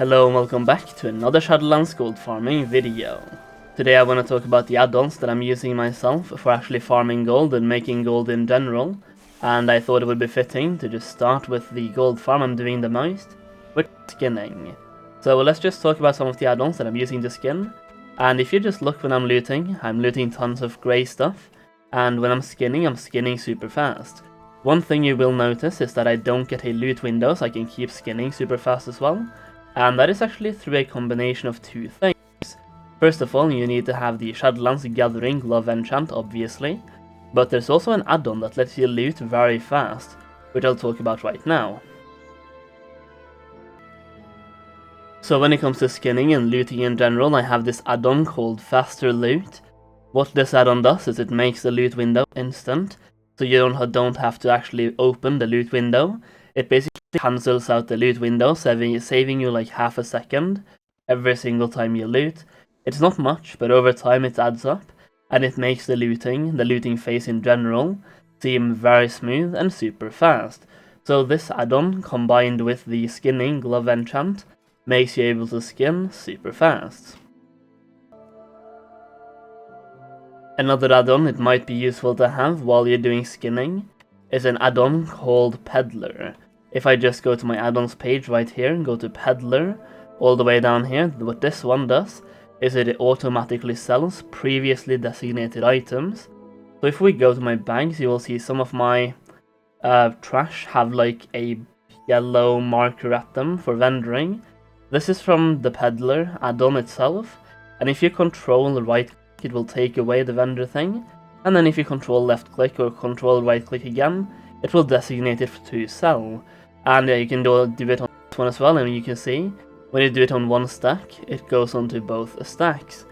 Hello and welcome back to another Shadowlands gold farming video. Today I want to talk about the add-ons that I'm using myself for actually farming gold and making gold in general, and I thought it would be fitting to just start with the gold farm I'm doing the most, which is skinning. So let's just talk about some of the add-ons that I'm using to skin, and if you just look when I'm looting tons of grey stuff, and when I'm skinning super fast. One thing you will notice is that I don't get a loot window, so I can keep skinning super fast as well. And that is actually through a combination of two things. First of all, you need to have the Shadowlands Gathering Glove enchant, obviously. But there's also an add-on that lets you loot very fast, which I'll talk about right now. So when it comes to skinning and looting in general, I have this add-on called FasterLoot. What this add-on does is it makes the loot window instant, so you don't have to actually open the loot window. It basically cancels out the loot window, saving you like half a second every single time you loot. It's not much, but over time it adds up, and it makes the looting phase in general, seem very smooth and super fast. So this add-on, combined with the skinning glove enchant, makes you able to skin super fast. Another add-on it might be useful to have while you're doing skinning is an add-on called Peddler. If I just go to my add-ons page right here and go to Peddler, all the way down here, what this one does is it automatically sells previously designated items. So if we go to my bags, you will see some of my trash have like a yellow marker at them for vendoring. This is from the Peddler add-on itself, and if you control the right click, it will take away the vendor thing, and then if you control left click or control right click again, it will designate it to sell. And you can do it on this one as well, and you can see when you do it on one stack, it goes onto both stacks.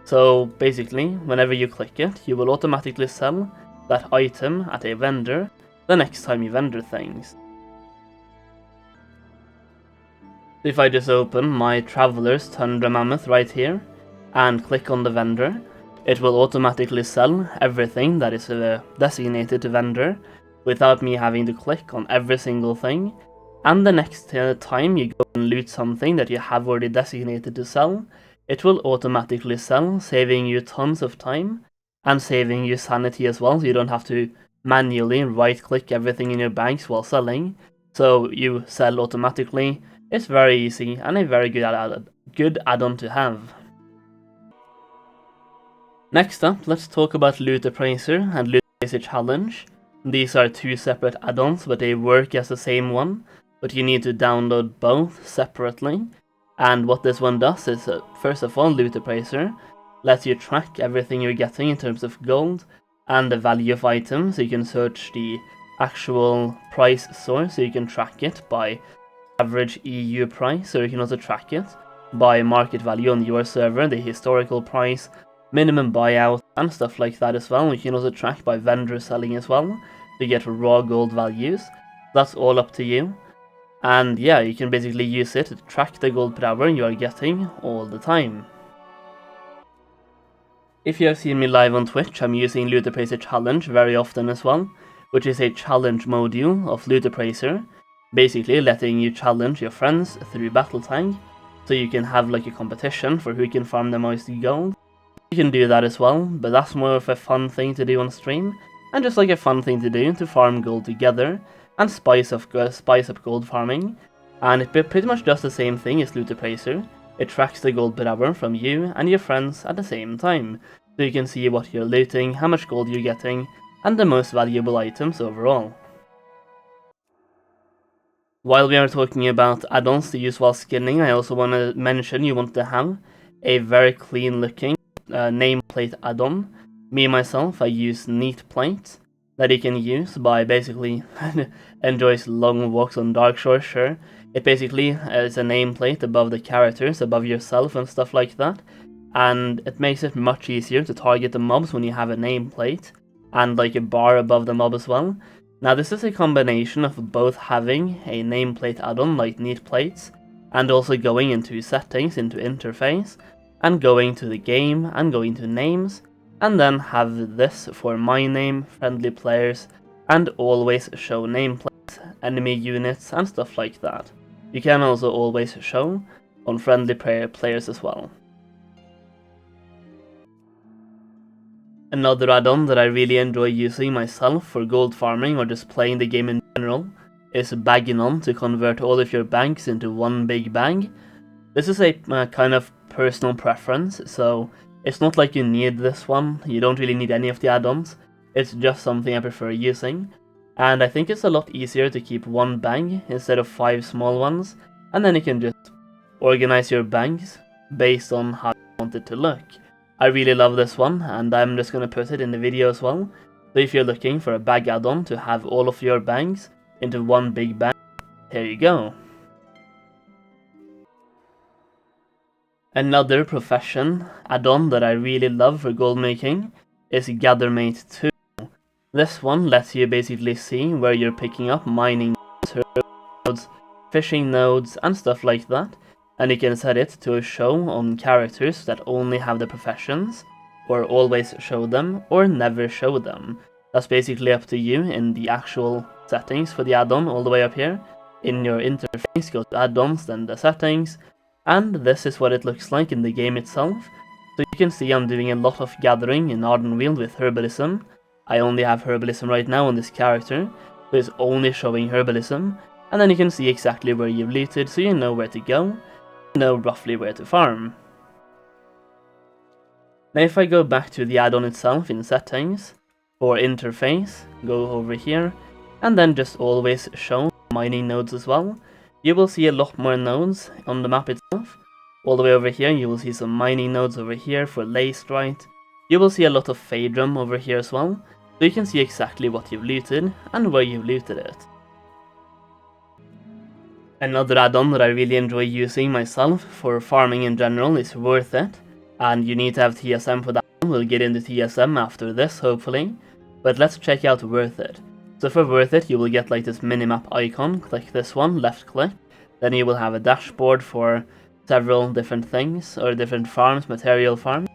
So basically, whenever you click it, you will automatically sell that item at a vendor the next time you vendor things. If I just open my Traveler's Tundra Mammoth right here and click on the vendor, it will automatically sell everything that is designated to vendor without me having to click on every single thing. And the next time you go and loot something that you have already designated to sell, it will automatically sell, saving you tons of time and saving you sanity as well, so you don't have to manually right click everything in your bags while selling. So you sell automatically. It's very easy and a very good add-on to have. Next up, let's talk about Loot Appraiser and Loot Appraiser Challenge. These are two separate add-ons, but they work as the same one, but you need to download both separately. And what this one does is, first of all, Loot Appraiser lets you track everything you're getting in terms of gold and the value of items, so you can search the actual price source, so you can track it by average EU price, or you can also track it by market value on your server, the historical price, minimum buyout, and stuff like that as well. You can also track by vendor selling as well to get raw gold values. That's all up to you. And yeah, you can basically use it to track the gold per hour you are getting all the time. If you have seen me live on Twitch, I'm using Loot Appraiser Challenge very often as well, which is a challenge module of Loot Appraiser, basically letting you challenge your friends through battle tag, so you can have like a competition for who can farm the most gold. You can do that as well, but that's more of a fun thing to do on stream, and just like a fun thing to do to farm gold together and spice up gold farming. And it pretty much does the same thing as Loot Appraiser. It tracks the gold per hour from you and your friends at the same time, so you can see what you're looting, how much gold you're getting, and the most valuable items overall. While we are talking about add-ons to use while skinning, I also want to mention you want to have a very clean looking nameplate add-on. Me myself, I use NeatPlates that you can use by basically enjoys long walks on dark shore. Sure, it basically is a nameplate above the characters, above yourself and stuff like that, and it makes it much easier to target the mobs when you have a nameplate and like a bar above the mob as well. Now this is a combination of both having a nameplate add-on like NeatPlates and also going into settings, into interface, and going to the game and going to names, and then have this for my name, friendly players, and always show nameplates, enemy units, and stuff like that. You can also always show on friendly players as well. Another add-on that I really enjoy using myself for gold farming or just playing the game in general is Bagnon to convert all of your banks into one big bag. This is a kind of personal preference, so it's not like you need this one, you don't really need any of the add-ons, it's just something I prefer using. And I think it's a lot easier to keep one bank instead of 5 small ones, and then you can just organize your banks based on how you want it to look. I really love this one, and I'm just going to put it in the video as well. So if you're looking for a bag add-on to have all of your banks into one big bag, here you go. Another profession add-on that I really love for gold making is GatherMate 2. This one lets you basically see where you're picking up mining nodes, fishing nodes, and stuff like that. And you can set it to show on characters that only have the professions, or always show them, or never show them. That's basically up to you in the actual settings for the add-on all the way up here. In your interface, go to add-ons, then the settings, and this is what it looks like in the game itself. So you can see I'm doing a lot of gathering in Ardenweald with herbalism. I only have herbalism right now on this character, so it's only showing herbalism, and then you can see exactly where you've looted, so you know where to go, you know roughly where to farm. Now if I go back to the add-on itself in settings, for interface, go over here, and then just always show mining nodes as well, you will see a lot more nodes on the map itself. All the way over here you will see some mining nodes over here for lacerite. You will see a lot of Phaedrum over here as well, so you can see exactly what you've looted and where you've looted it. Another add-on that I really enjoy using myself for farming in general is Worthit, and you need to have TSM for that one. We'll get into TSM after this, hopefully, but let's check out Worthit. So for Worthit, you will get like this minimap icon, click this one, left click, then you will have a dashboard for several different things, or different farms, material farms,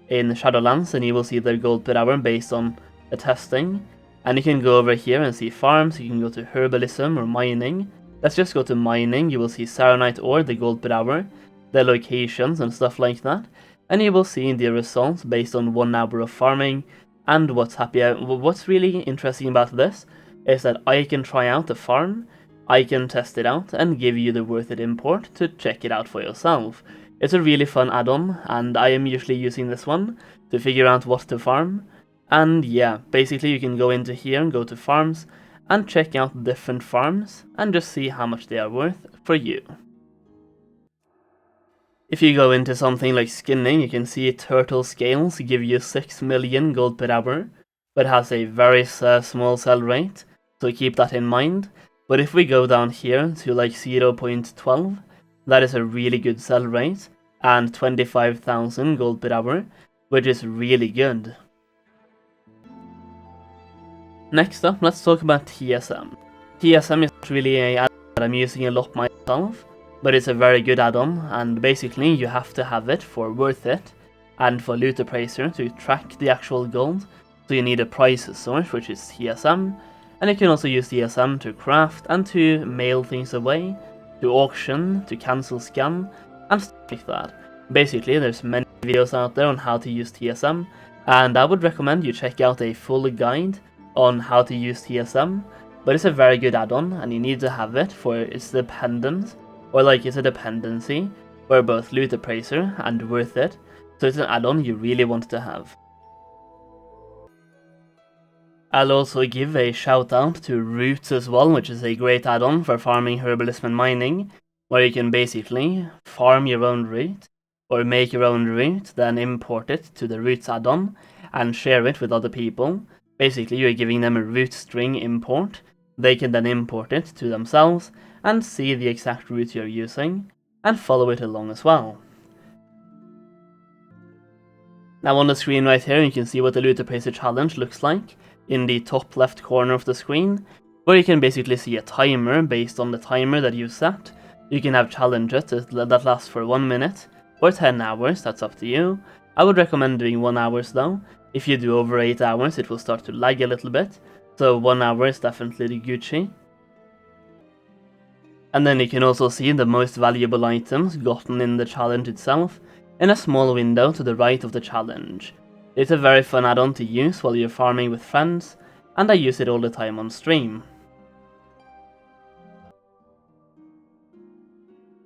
in Shadowlands, and you will see their gold per hour based on the testing. And you can go over here and see farms, you can go to herbalism or mining. Let's just go to mining, you will see Saronite ore, the gold per hour, the locations and stuff like that, and you will see the results based on 1 hour of farming. And what's really interesting about this is that I can try out the farm, I can test it out and give you the Worthit import to check it out for yourself. It's a really fun add-on, and I am usually using this one to figure out what to farm. And yeah, basically you can go into here and go to farms and check out different farms and just see how much they are worth for you. If you go into something like skinning, you can see turtle scales give you 6 million gold per hour, but has a very small sell rate, so keep that in mind. But if we go down here to like 0.12, that is a really good sell rate, and 25,000 gold per hour, which is really good. Next up, let's talk about TSM. TSM is really a add-on that I'm using a lot myself, but it's a very good add-on, and basically you have to have it for Worthit and for Loot Appraiser to track the actual gold, so you need a price source, which is TSM, and you can also use TSM to craft and to mail things away, to auction, to cancel scan, and stuff like that. Basically, there's many videos out there on how to use TSM, and I would recommend you check out a full guide on how to use TSM, but it's a very good add-on, and you need to have it for its dependent, or like it's a dependency for both Loot Appraiser and Worthit, so it's an add-on you really want to have. I'll also give a shout out to Roots as well, which is a great add-on for farming, herbalism and mining, where you can basically farm your own root, or make your own root, then import it to the Roots add-on, and share it with other people. Basically, you're giving them a root string import, they can then import it to themselves, and see the exact route you're using, and follow it along as well. Now on the screen right here, you can see what the Loot Appraiser challenge looks like, in the top left corner of the screen, where you can basically see a timer based on the timer that you've set. You can have challenges that last for 1 minute, or 10 hours, that's up to you. I would recommend doing 1 hour though. If you do over 8 hours, it will start to lag a little bit, so 1 hour is definitely the Gucci. And then you can also see the most valuable items gotten in the challenge itself in a small window to the right of the challenge. It's a very fun add-on to use while you're farming with friends, and I use it all the time on stream.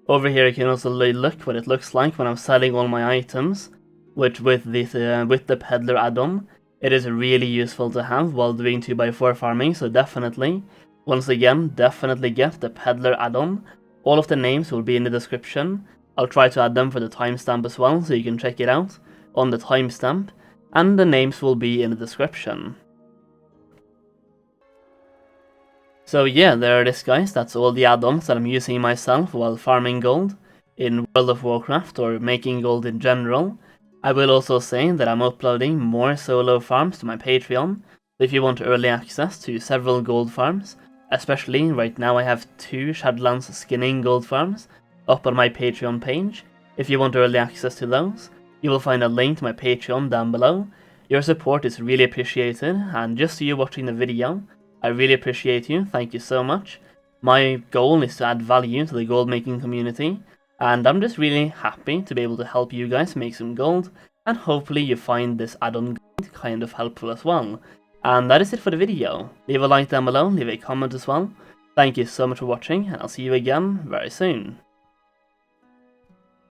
Over here you can also look what it looks like when I'm selling all my items, which with the Peddler add-on, it is really useful to have while doing 2x4 farming, so definitely, once again, definitely get the Peddler add-on. All of the names will be in the description. I'll try to add them for the timestamp as well, so you can check it out on the timestamp, and the names will be in the description. So yeah, there it is guys, that's all the add-ons that I'm using myself while farming gold in World of Warcraft or making gold in general. I will also say that I'm uploading more solo farms to my Patreon, so if you want early access to several gold farms, especially right now I have 2 Shadowlands skinning gold farms up on my Patreon page. If you want early access to those, you will find a link to my Patreon down below. Your support is really appreciated, and just so you're watching the video, I really appreciate you, thank you so much. My goal is to add value to the gold making community, and I'm just really happy to be able to help you guys make some gold, and hopefully you find this add-on guide kind of helpful as well. And that is it for the video. Leave a like down below, leave a comment as well. Thank you so much for watching, and I'll see you again very soon.